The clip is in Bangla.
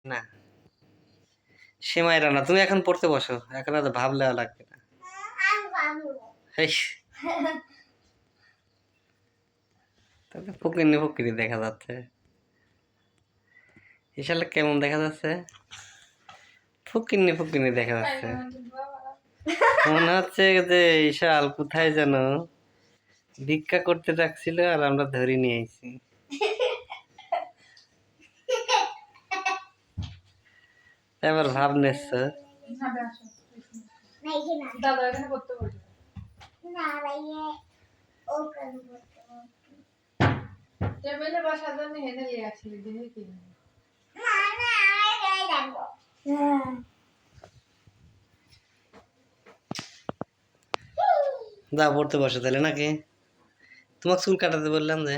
না সেমাই রান্না তুমি এখন পড়তে বসো, এখন আর ভাবলে লাগবে না। তাহলে ফকিনি ফকিনি দেখা যাচ্ছে। ইশালে কেমন দেখা যাচ্ছে? ফকিনি ফকিনি দেখা যাচ্ছে। মনে হচ্ছে যে ইশাল কোথায় যেন ভিক্ষা করতে রাখছিল আর আমরা ধরে নিয়ে আইছি। এবার ভাব নিচ্ছ। যা পড়তে বসো তাহলে নাকি? তোমাকে চুল কাটাতে বললাম যে